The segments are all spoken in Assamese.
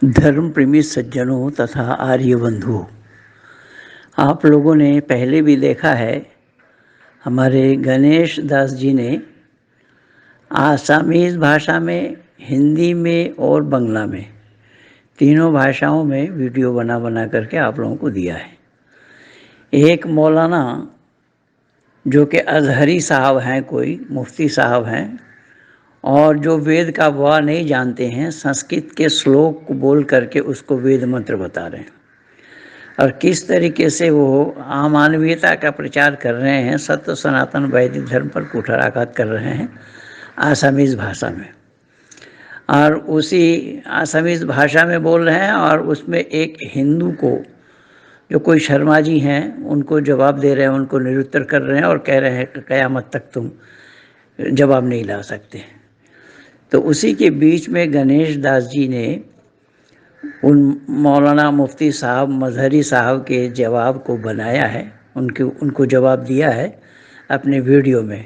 धर्म प्रेमी सज्जनों तथा आर्य बंधुओं, आप लोगों ने पहले भी देखा है, हमारे गणेश दास जी ने आसामीज़ भाषा में, हिंदी में और बंगला में तीनों भाषाओं में वीडियो बना बना करके आप लोगों को दिया है। एक मौलाना जो कि अजहरी साहब हैं, कोई मुफ्ती साहब हैं, और जो वेद का वा नहीं जानते हैं, संस्कृत के श्लोक को बोल करके उसको वेद मंत्र बता रहे हैं और किस तरीके से वो अमानवीयता का प्रचार कर रहे हैं, सत्य सनातन वैदिक धर्म पर कुठाराघात कर रहे हैं आसामीज़ भाषा में। और उसी आसामीज़ भाषा में बोल रहे हैं और उसमें एक हिंदू को, जो कोई शर्मा जी हैं, उनको जवाब दे रहे हैं, उनको निरुत्तर कर रहे हैं और कह रहे हैं कि क़यामत तक तुम जवाब नहीं ला सकते। तो उसी के बीच में गणेश दास जी ने उन मौलाना मुफ्ती साहब मजहरी साहब के जवाब को बनाया है, उनको जवाब दिया है अपने वीडियो में।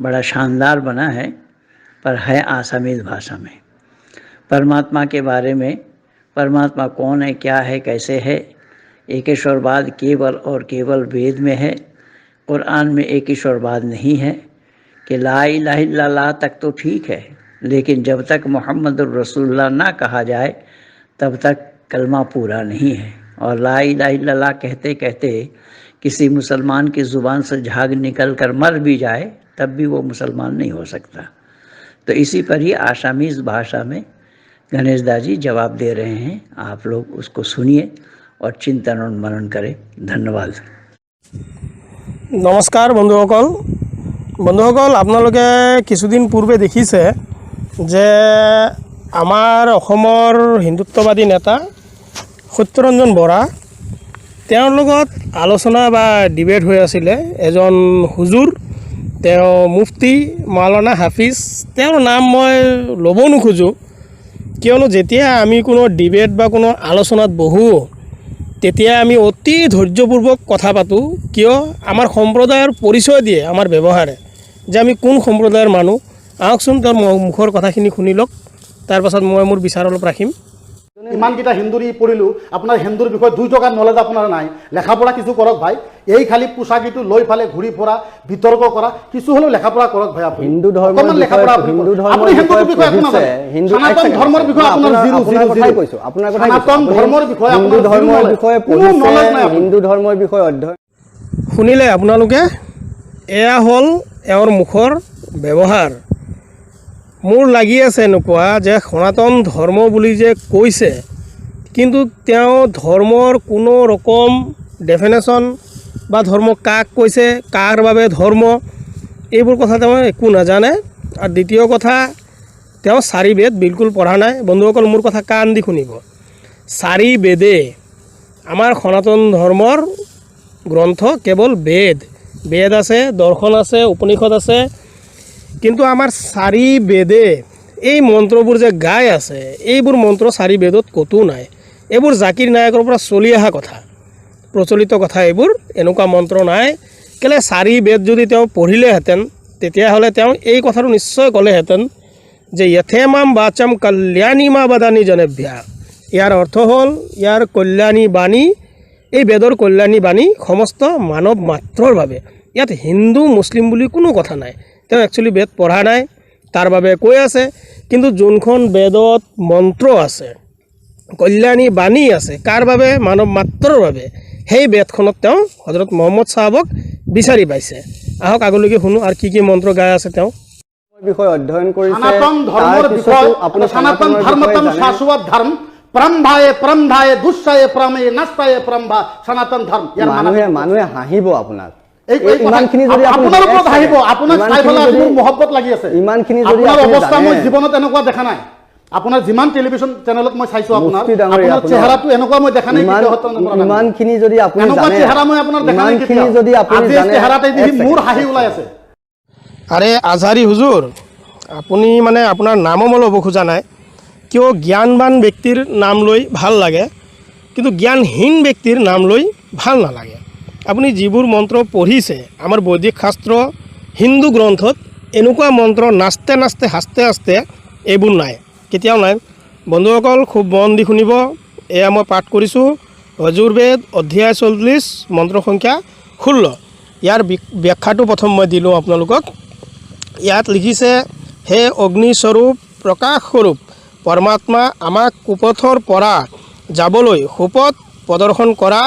बड़ा शानदार बना है, पर है आसामीज़ भाषा में। परमात्मा के बारे में, परमात्मा कौन है, क्या है, कैसे है, एक ईश्वरवाद केवल और केवल वेद में है। कुरान में एक ईश्वरवाद नहीं है कि ला इलाहा इल्लल्लाह तक तो ठीक है, लेकिन जब तक मोहम्मद रसूलुल्लाह ना कहा जाए तब तक कलमा पूरा नहीं है। और ला इलाहा इल्लल्लाह कहते कहते किसी मुसलमान की ज़ुबान से झाग निकल कर मर भी जाए तब भी वो मुसलमान नहीं हो सकता। तो इसी पर ही आसामीज़ भाषा में गणेश दास जी जवाब दे रहे हैं। आप लोग उसको सुनिए और चिंतन और मनन करें। धन्यवाद। नमस्कार बंधुসকল, আপোনালোকে কিছুদিন পূৰ্বে দেখিছে যে আমাৰ অসমৰ হিন্দুত্ববাদী নেতা সত্যৰঞ্জন বৰা, তেওঁৰ লগত আলোচনা বা ডিবেট হৈ আছিলে এজন হুজুৰ, তেওঁ মুফতি মাওলানা হাফিজ। তেওঁৰ নাম মই ল'ব নোখোজোঁ, কিয়নো যেতিয়া আমি কোনো ডিবেট বা কোনো আলোচনাত বহোঁ তেতিয়া আমি অতি ধৈৰ্যপূৰ্বক কথা পাতোঁ। কিয়? আমাৰ সম্প্ৰদায়ৰ পৰিচয় দিয়ে আমাৰ ব্যৱহাৰে যে আমি কোন সম্প্ৰদায়ৰ মানুহ। আহকচোন তেওঁৰ মুখৰ কথাখিনি শুনি লওক, তাৰ পাছত মই মোৰ বিচাৰ অলপ ৰাখিম। ইমানকেইটা হিন্দুৰ পঢ়িলোঁ, আপোনাৰ হিন্দুৰ বিষয়ে 2 টকাৰ নলেজ আপোনাৰ নাই। লেখা পঢ়া কিছু কৰক ভাই, এই খালি পোচাকিটো লৈ ফালে ঘূৰি ফুৰা, বিতৰ্ক কৰা, কিছু হ'লেও লেখা পঢ়া কৰক ভাই। আপুনি হিন্দু ধৰ্মৰ বিষয়ে সনাতন ধৰ্মৰ বিষয়ে আপোনাৰ জিৰো কৈছো, আপোনাৰ কথা সনাতন ধৰ্মৰ বিষয়ে হিন্দু ধৰ্মৰ বিষয়ে পঢ়িছে, হিন্দু ধৰ্মৰ বিষয়ে অধ্যয়ন শুনিলে আপোনালোকে। এয়া হ'ল এওঁৰ মুখৰ ব্যৱহাৰ। মোৰ লাগি আছে এনেকুৱা যে সনাতন ধৰ্ম বুলি যে কৈছে, কিন্তু তেওঁ ধৰ্মৰ কোনো ৰকম ডেফিনেশ্যন বা ধৰ্ম কাক কৈছে, কাৰ বাবে ধৰ্ম, এইবোৰ কথা তেওঁ একো নাজানে। আৰু দ্বিতীয় কথা, তেওঁ 4 বেদ বিলকুল পঢ়া নাই। বন্ধুসকল, মোৰ কথা কাণ দি শুনিব। 4 বেদে আমাৰ সনাতন ধৰ্মৰ গ্ৰন্থ কেৱল বেদ। বেদ আছে, দৰ্শন আছে, উপনিষদ আছে, কিন্তু আমাৰ 4 বেদে এই মন্ত্ৰবোৰ যে গাই আছে, এইবোৰ মন্ত্ৰ 4 বেদত ক'তো নাই। এইবোৰ জাকিৰ নায়কৰ পৰা চলি অহা কথা, প্ৰচলিত কথা। এইবোৰ এনেকুৱা মন্ত্ৰ নাই। কেলে 4 বেদ যদি তেওঁ পঢ়িলেহেঁতেন তেতিয়াহ'লে তেওঁ এই কথাটো নিশ্চয় ক'লেহেঁতেন যে য়থেমাম বাচম কল্যাণী মা বাদানী জনেভ্যা। ইয়াৰ অৰ্থ হ'ল ইয়াৰ কল্যাণী বাণী, এই বেদৰ কল্যাণী বাণী সমস্ত মানৱ মাত্ৰৰ বাবে। ইয়াত হিন্দু মুছলিম বুলি কোনো কথা নাই। তেওঁ একচুৱেলি বেদ পঢ়া নাই, তাৰ বাবে কৈ আছে। কিন্তু যোনখন বেদত মন্ত্ৰ আছে, কল্যাণী বাণী আছে, কাৰ বাবে? মানৱ মাত্ৰৰ বাবে। সেই বেদখনত তেওঁ হজৰত মহম্মদ চাহাবক বিচাৰি পাইছে। আহক আগলৈকে শুনো আৰু কি মন্ত্ৰ গাই আছে তেওঁ। বিষয়ে অধ্যয়ন কৰিছে। সনাতন ধৰ্মৰ বিষয়ে আপুনি সনাতন ধৰ্মতম শাশ্বত ধৰ্ম প্ৰম্ভায়ে প্ৰম্ভায়ে দুষ্টায়ে প্ৰমেয়ে নাস্তায়ে প্ৰম্ভা সনাতন ধৰ্ম। মানুহে হাঁহিব আপোনাক। ইমানখিনি যদি আপোনাৰ ওপৰত হাঁহিব, আপোনাক চাই পেলাই মোৰ মহব্বত লাগি আছে। ইমানখিনি যদি আপোনাৰ অৱস্থা মই জীৱনত এনেকুৱা দেখা নাই। আপোনাৰ যিমান টেলিভিছন চেনেলত মই চাইছো, আপোনাৰ চেহেৰাটো এনেকুৱা মই দেখা নাই। ইমানখিনি যদি আপুনি এনেকুৱা চেহেৰা মই আপোনাৰ দেখা নাই। যদি আপুনি জানে, চেহেৰাতে মোৰ হাঁহি ওলাই আছে। আৰে আজহাৰী হুজুৰ, আপুনি মানে আপোনাৰ নামো মই ল'ব খোজা নাই। কিয়? জ্ঞানবান ব্যক্তিৰ নাম লৈ ভাল লাগে, কিন্তু জ্ঞানহীন ব্যক্তিৰ নাম লৈ ভাল নালাগে। আপুনি যিবোৰ মন্ত্ৰ পঢ়িছে আমাৰ বৈদিক শাস্ত্ৰ, হিন্দু গ্ৰন্থত এনেকুৱা মন্ত্ৰ নাচতে নাচতে হাসতে হাসতে এইবোৰ নাই, কেতিয়াও নাই। বন্ধুসকল খুব মন দি শুনিব। এয়া মই পাঠ কৰিছোঁ যজুৰ্বেদ অধ্যায় 40 মন্ত্ৰ সংখ্যা 16। ইয়াৰ ব্যাখ্যাটো প্ৰথম মই দিলোঁ আপোনালোকক। ইয়াত লিখিছে, হে অগ্নিস্বৰূপ প্ৰকাশস্বৰূপ পৰমাত্মা আমাক কুপথৰ পৰা যাবলৈ সুপথ প্ৰদৰ্শন কৰা,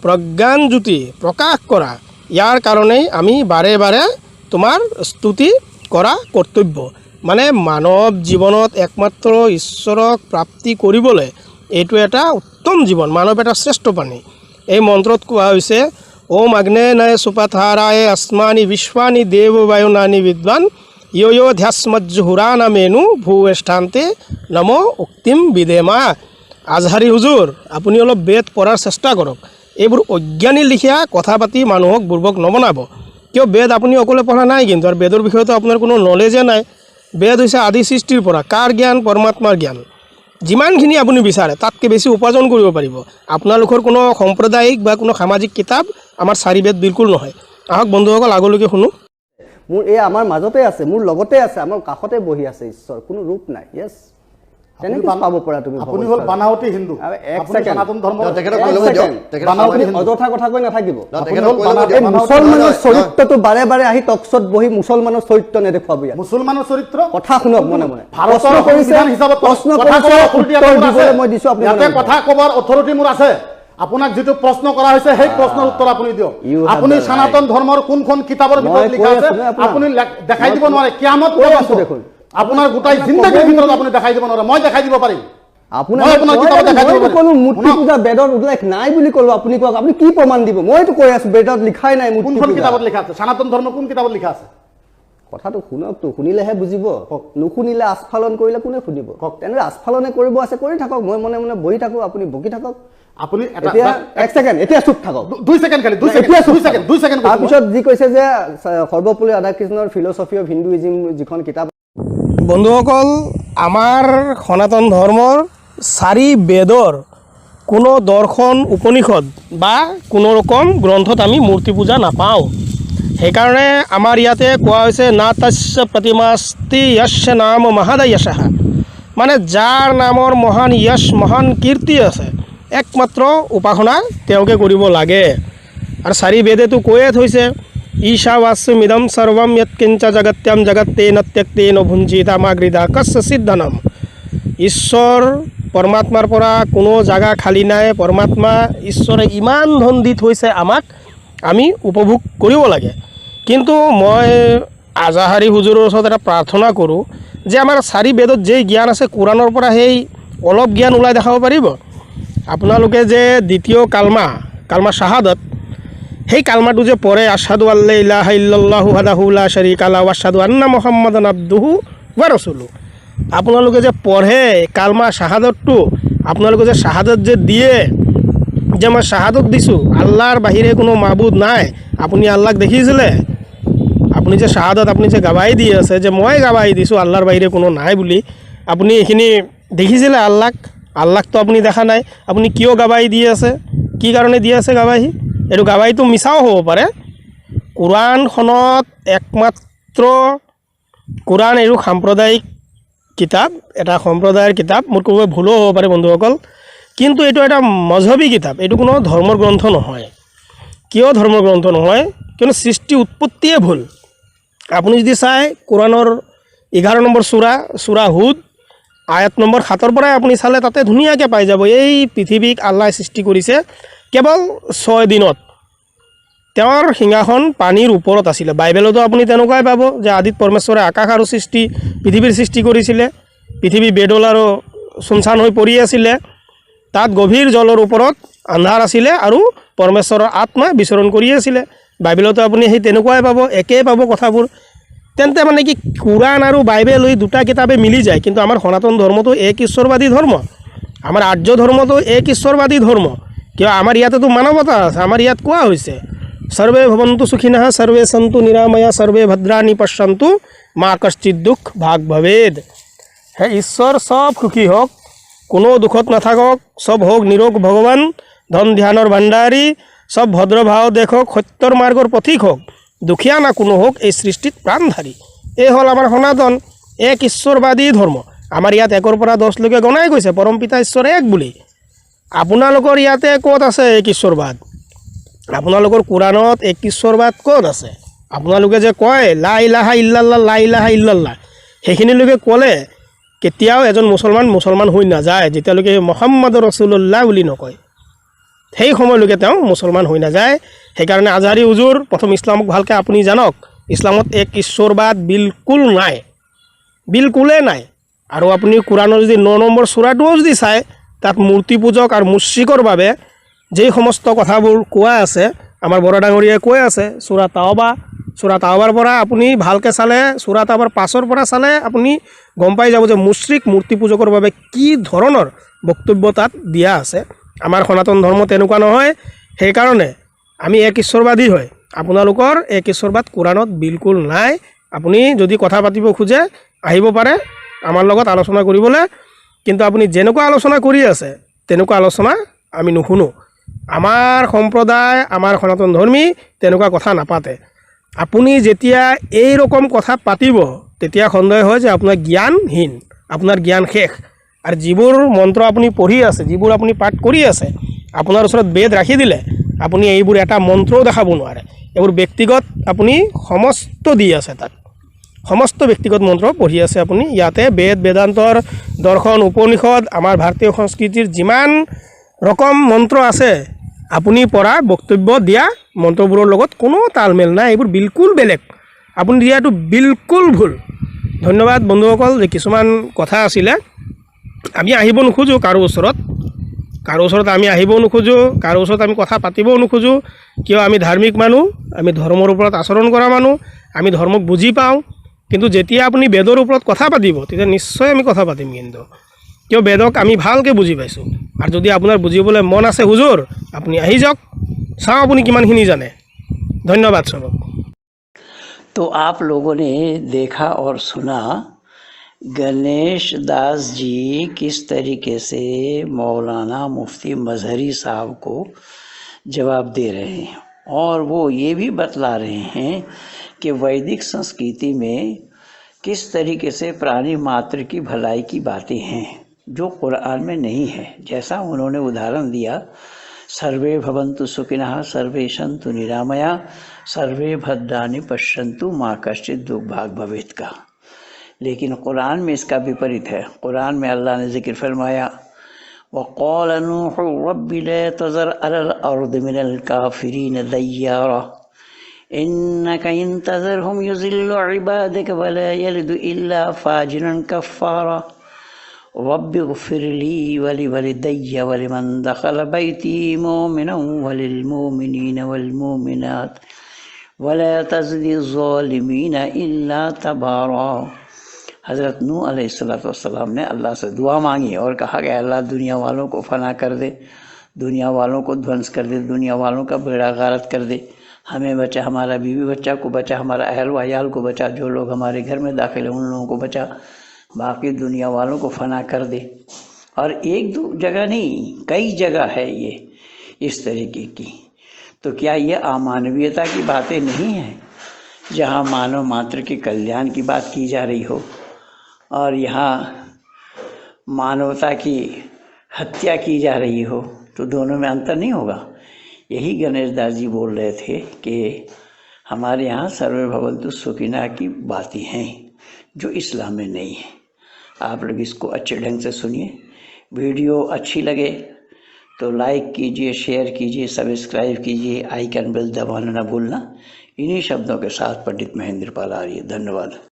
প্ৰজ্ঞানজ্যোতি প্ৰকাশ কৰা। ইয়াৰ কাৰণেই আমি বাৰে বাৰে তোমাৰ স্তুতি কৰা কৰ্তব্য। মানে মানৱ জীৱনত একমাত্ৰ ঈশ্বৰক প্ৰাপ্তি কৰিবলৈ এইটো এটা উত্তম জীৱন, মানৱ এটা শ্ৰেষ্ঠ প্ৰাণী। এই মন্ত্ৰত কোৱা হৈছে, ওম আগ্নেয় সুপথাৰায় আসমানি বিশ্বানি দেৱ বায়ুনানি বিদ্বান ইয় ধ্যাসমজ্জুহুৰানামেনু ভূৱেষ্ঠান্তে নম উক্তিম বিদেমা। আজহাৰী হুজুৰ, আপুনি অলপ বেদ পঢ়াৰ চেষ্টা কৰক। এইবোৰ অজ্ঞানী লিখীয়া কথা পাতি মানুহক বুৰ্বক নবনাব। কিয় বেদ আপুনি অকলে পঢ়া নাই, কিন্তু আৰু বেদৰ বিষয়েতো আপোনাৰ কোনো নলেজে নাই। বেদ হৈছে আদি সৃষ্টিৰ পৰা কাৰ জ্ঞান? পৰমাত্মাৰ জ্ঞান। যিমানখিনি আপুনি বিচাৰে তাতকৈ বেছি উপাৰ্জন কৰিব পাৰিব। আপোনালোকৰ কোনো সাম্প্ৰদায়িক বা কোনো সামাজিক কিতাপ আমাৰ 4 বেদ বিলকুল নহয়। আহক বন্ধুসকল আগলৈকে শুনো। মোৰ এই আমাৰ মাজতে আছে, মোৰ লগতে আছে, আমাৰ কাষতে বহি আছে ঈশ্বৰ, কোনো ৰূপ নাই। য়েছ, তেনেকৈ পাব পৰা তুমি। আপুনি হ'ল বানাৱতী হিন্দু, এক আপুনি ছেকেণ্ড, সনাতন ধৰ্মৰ বানাৱতী অযথা কথা কৈ নাথাকিব। তেখেত হ'ল এই মুছলমানৰ চৰিত্ৰটো বাৰে বাৰে আহি টকশ্বত বহি মুছলমানৰ চৰিত্ৰ নেদেখুৱাব ইয়াত। মুছলমানৰ চৰিত্ৰ কথা শুনক মনে মনে। ভাৰতৰ সংবিধান হিচাপত প্ৰশ্ন কথা কৰিছে, ক'বৰ authority উত্তৰ আপোনাৰ আছে। দিবলৈ মই দিছোঁ, আপুনি ইয়াতে মনে কথা ক'বৰ অথৰিটি মোৰ আছে। আপোনাক যিটো প্ৰশ্ন কৰা হৈছে সেই প্ৰশ্নৰ উত্তৰ আপুনি দিয়ক। আপুনি সনাতন ধৰ্মৰ কোনখন কিতাপৰ ভিতৰত লিখা আছে আপুনি দেখাই দিব নোৱাৰে। কিয়ামত পৰ্যন্ত দেখোন আপোনাৰ গোটাই জিন্দগীৰ ভিতৰত আপুনি দেখাই দিব নোৱাৰে। মই দেখাই দিব পাৰিম। আপোনাৰ মূৰ্তি পূজা বেদত উল্লেখ নাই বুলি ক'লো, আপুনি কওক আপুনি কি প্ৰমাণ দিব? মইতো কৈ আছো বেদত লিখাই নাই। কোনখন কিতাপত লিখা আছে? সনাতন ধৰ্ম কোন কিতাপত লিখা আছে? কথাটো শুনকতো, শুনিলেহে বুজিব। নুশুনিলে আস্ফালন কৰিলে কোনে শুনিব? তেনেহ'লে আস্ফালনে কৰিব আছে কৰি থাকক, মই মনে মনে বহি থাকোঁ, আপুনি বকি থাকক। আপুনি এক ছেকেণ্ড, এতিয়া চুপ থাকক। 2 ছেকেণ্ড খালি, 2 ছেকেণ্ড। তাৰপিছত যি কৈছে যে সৰ্বপল্লী ৰাধাকৃষ্ণৰ ফিলচফি অফ হিন্দুইজিম যিখন কিতাপ। বন্ধুসকল, আমাৰ সনাতন ধৰ্মৰ 4 বেদৰ কোনো দৰ্শন উপনিষদ বা কোনো ৰকম গ্ৰন্থত আমি মূৰ্তি পূজা নাপাওঁ। সেইকাৰণে আমাৰ ইয়াতে কোৱা হৈছে, না তস্য প্ৰতিমাস্তি য়স্য নাম মহাদয়শঃ। মানে যাৰ নামৰ মহান যশ, মহান কীৰ্তি আছে, একমাত্ৰ উপাসনা তেওঁকে কৰিব লাগে। আৰু 4 বেদেতো কৈয়ে থৈছে, ঈশাৱাস্যমিদম সৰ্বম য়ৎকিঞ্চ জগত্যম জগত্তেন ত্যক্তেন ভুঞ্জিতামাগৃধা কস্য সিদ্ধনম। ঈশ্বৰ পৰমাত্মাৰ পৰা কোনো জাগা খালী নাই। পৰমাত্মা ঈশ্বৰে ইমান ধন দি থৈছে আমাক, আমি উপভোগ কৰিব লাগে। কিন্তু মই আজাহাৰী হুজুৰৰ ওচৰত এটা প্ৰাৰ্থনা কৰোঁ যে আমাৰ 4 বেদত যে জ্ঞান আছে, কোৰাণৰ পৰা সেই অলপ জ্ঞান ওলাই দেখাব পাৰিব? আপোনালোকে যে দ্বিতীয় কালমা শাহাদত, সেই কালমাটো যে পঢ়ে, আশহাদু আল্লা ইলাহা ইল্লাল্লাহু ওয়াহদাহু লা শাৰীকা লাহু ওয়া আশহাদু আন্না মুহাম্মাদান আবদুহু ওয়া ৰাসূলুহু, আপোনালোকে যে পঢ়ে কালমা শাহাদতটো, আপোনালোকে যে শাহাদত যে দিয়ে যে মই শাহাদত দিছোঁ আল্লাহৰ বাহিৰে কোনো মাবুদ নাই, আপুনি আল্লাহক দেখিছিলে? আপুনি যে শাহাদত আপুনি যে গাৱাহী দি আছে যে মই গাৱাহী দিছোঁ আল্লাহৰ বাহিৰে কোনো নাই বুলি, আপুনি এইখিনি দেখিছিলে আল্লাহক? আল্লাহকতো আপুনি দেখা নাই। আপুনি কিয় গাৱাহী দি আছে? কি কাৰণে দি আছে গাৱাহী? এইটো গাৱাহীটো মিছাও হ'ব পাৰে। কোৰাণখনত একমাত্ৰ কোৰাণ এইটো সাম্প্ৰদায়িক কিতাপ, এটা সম্প্ৰদায়ৰ কিতাপ। মোৰ ক'ব ভুলো হ'ব পাৰে বন্ধুসকল, কিন্তু এইটো এটা মজহবী কিতাপ, এইটো কোনো ধৰ্মৰ গ্ৰন্থ নহয়। কিয় ধৰ্মৰ গ্ৰন্থ নহয়? কিয়নো সৃষ্টি উৎপত্তিয়ে ভুল। আপুনি যদি চাই কোৰাণৰ 11 নম্বৰ চূৰা হুদ আয়াত নম্বৰ 7 পৰাই আপুনি চালে তাতে ধুনীয়াকৈ পাই যাব, এই পৃথিৱীক আল্লাহে সৃষ্টি কৰিছে কেৱল 6 দিনত। তেওঁৰ সিংহাসন পানীৰ ওপৰত আছিলে। বাইবেলতো আপুনি তেনেকুৱাই পাব যে আদিত পৰমেশ্বৰে আকাশ আৰু পৃথিৱীৰ সৃষ্টি কৰিছিলে। পৃথিৱী বেদল আৰু চুনচান হৈ পৰি আছিলে। তাত গভীৰ জলৰ ওপৰত আন্ধাৰ আছিলে আৰু পৰমেশ্বৰৰ আত্মা বিচৰণ কৰি আছিলে। বাইবেলতো আপুনি সেই তেনেকুৱাই পাব, একেই পাব কথাবোৰ। তেন্তে মানে কি কোৰাণ আৰু বাইবেল এই 2টা কিতাপে মিলি যায়। কিন্তু আমাৰ সনাতন ধৰ্মটো এক ঈশ্বৰবাদী ধৰ্ম, আমাৰ আৰ্য ধৰ্মটো এক ঈশ্বৰবাদী ধৰ্ম। কিয়? আমাৰ ইয়াতেতো মানৱতা আছে। আমাৰ ইয়াত কোৱা হৈছে, সৰ্বে ভৱন্তু সুখিনঃ সৰ্বে সন্তু নিৰাময়া সৰ্বে ভদ্ৰাণি পশ্যন্তু মা কশ্চিৎ দুখ ভাগ ভৱেদ। হে ঈশ্বৰ চব সুখী হওক, কোনো দুখত নাথাকক, চব হওক নিৰোগ ভগৱান, ধন ধ্যানৰ ভাণ্ডাৰী, চব ভদ্ৰভাৱ দেখক, সত্যৰ মাৰ্গৰ পথিক হওক, দুখীয়া না কোনো হওক, এই সৃষ্টিত প্ৰাণধাৰী। এই হ'ল আমাৰ সনাতন এক ঈশ্বৰবাদী ধৰ্ম। আমাৰ ইয়াত 1ৰ পৰা 10লৈকে গণাই গৈছে পৰম পিতা ঈশ্বৰ এক বুলি। আপোনালোকৰ ইয়াতে ক'ত আছে এক ঈশ্বৰবাদ? আপোনালোকৰ কোৰাণত এক ঈশ্বৰবাদ ক'ত আছে? আপোনালোকে যে কয় লা ইলাহা ইল্লাল্লাহ লা ইলাহা ইল্লাল্লাহ, সেইখিনিলৈকে ক'লে কেতিয়াও এজন মুছলমান হৈ নাযায় যেতিয়ালৈকে মুহাম্মদ ৰাছুলুল্লাহ বুলি নকয়। সেই সময়লৈকে তেওঁ মুছলমান হৈ নাযায়। সেইকাৰণে আজহাৰী হুজুৰ প্ৰথম ইছলামক ভালকৈ আপুনি জানক, ইছলামত এক ঈশ্বৰবাদ বিলকুল নাই, বিলকুলেই নাই। আৰু আপুনি কোৰাণৰ যদি 9 নম্বৰ চূৰাটোও যদি চায়, তাত মূৰ্তি পূজক আৰু মুশ্ৰিকৰ বাবে যেই সমস্ত কথাবোৰ কোৱা আছে, আমাৰ বড় ডাঙৰীয়াই কৈ আছে চূৰা তাওবাৰ পৰা আপুনি ভালকৈ চালে, চূৰা তাওবাৰ 5ৰ পৰা চালে আপুনি গম পাই যাব যে মুশ্ৰিক মূৰ্তি পূজকৰ বাবে কি ধৰণৰ বক্তব্য তাত দিয়া আছে। আমাৰ সনাতন ধৰ্ম তেনেকুৱা নহয়। সেইকাৰণে আমি এক ঈশ্বৰবাদী হয়। আপোনালোকৰ এক ঈশ্বৰবাদ কোৰাণত বিলকুল নাই। আপুনি যদি কথা পাতিব খোজে আহিব পাৰে আমাৰ লগত আলোচনা কৰিবলৈ, কিন্তু আপুনি যেনেকুৱা আলোচনা কৰি আছে তেনেকুৱা আলোচনা আমি নুশুনো। আমাৰ সম্প্ৰদায়, আমাৰ সনাতন ধৰ্মী তেনেকুৱা কথা নাপাতে। আপুনি যেতিয়া এই ৰকম কথা পাতিব তেতিয়া সন্দেহ হয় যে আপোনাৰ জ্ঞানহীন, আপোনাৰ জ্ঞান শেষ। আৰু যিবোৰ মন্ত্ৰ আপুনি পঢ়ি আছে, যিবোৰ আপুনি পাঠ কৰি আছে, আপোনাৰ ওচৰত বেদ ৰাখি দিলে আপুনি এইবোৰ এটা মন্ত্ৰও দেখাব নোৱাৰে। এইবোৰ ব্যক্তিগত আপুনি সমস্ত দি আছে, তাত সমস্ত ব্যক্তিগত মন্ত্ৰ পঢ়ি আছে আপুনি। ইয়াতে বেদ বেদান্তৰ দৰ্শন উপনিষদ আমাৰ ভাৰতীয় সংস্কৃতিৰ যিমান ৰকম মন্ত্ৰ আছে, আপুনি পৰা বক্তব্য দিয়া মন্ত্ৰবোৰৰ লগত কোনো তালমেল নাই। এইবোৰ বিলকুল বেলেগ, আপুনি দিয়াটো বিলকুল ভুল। ধন্যবাদ বন্ধুসকল। যে কিছুমান কথা আছিলে, আমি আহিব নোখোজোঁ কাৰো ওচৰত আমি আহিব নোখোজোঁ, কাৰো ওচৰত আমি কথা পাতিবও নোখোজোঁ। কিয়? আমি ধাৰ্মিক মানুহ, আমি ধৰ্মৰ ওপৰত আচৰণ কৰা মানুহ, আমি ধৰ্মক বুজি পাওঁ। কিন্তু যেতিয়া আপুনি বেদৰ ওপৰত কথা পাতিব তেতিয়া নিশ্চয় আমি কথা পাতিম। কিন্তু কিয়? বেদক আমি ভালকৈ বুজি পাইছোঁ। আৰু যদি আপোনাৰ বুজিবলৈ মন আছে হুজুৰ, আপুনি আহি যাওক, চাওঁ আপুনি কিমানখিনি জানে। ধন্যবাদ সবক। तो आप लोगों ने देखा और सुना गणेश दास जी किस तरीके से मौलाना मुफ्ती मजहरी साहब को जवाब दे रहे हैं, और वो ये भी बतला रहे हैं कि वैदिक संस्कृति में किस तरीके से प्राणी मात्र की भलाई की बातें हैं जो कुरान में नहीं है। जैसा उन्होंने उदाहरण दिया, सर्वे भवन्तु सुखिनः सर्वे सन्तु निरामया सर्वे भद्राणि पश्यन्तु माँ कश्चित् दुर्भाग भवेत् का। लेकिन कुरान में इसका विपरीत है। कुरान में अल्लाह ने जिक्र फरमाया, वक़ाल नूहु रब्बि ला तज़र अलल अर्दि मिनल काफ़िरीन दय्यारा इन्नका इन तज़रहुम युज़िल्लु इबादक वला यलिदु इल्ला फ़ाजिरन कफ़्फ़ारा वब्बिग़फिर ली वलिवलिदैय वलिमन दख़ल बैती मुमिनन वलिलमुमिनीन वल्मुमिनात वला तज़िदि ज़ालिमीन इल्ला तबारा। हज़रत नूह अलैहिस्सलाम ने अल्लाह से दुआ मांगी और कहा कि अल्लाह दुनिया वालों को फना कर दे, दुनिया वालों को ध्वंस कर दे, दुनिया वालों का बेड़ा गारत कर दे, हमें बचा, हमारा बीवी बच्चा को बचा, हमारा अहल व अयाल को बचा, जो लोग हमारे घर में दाखिल हैं उन लोगों को बचा, बाकी दुनिया वालों को फना कर दे। और एक दो जगह नहीं, कई जगह है ये इस तरीके की। तो क्या ये अमानवीयता की बातें नहीं हैं, जहाँ मानव मात्र के कल्याण की बात की जा रही हो और यहाँ मानवता की हत्या की जा रही हो? तो दोनों में अंतर नहीं होगा। यही गणेश दास जी बोल रहे थे कि हमारे यहाँ सर्वे भवन्तु सुखिनः की बातें हैं जो इस्लाम में नहीं है। आप लोग इसको अच्छे ढंग से सुनिए। वीडियो अच्छी लगे तो लाइक कीजिए, शेयर कीजिए, सब्सक्राइब कीजिए, आइकन बेल दबाना ना भूलना। इन्हीं शब्दों के साथ पंडित महेंद्र पाल आर्य। धन्यवाद।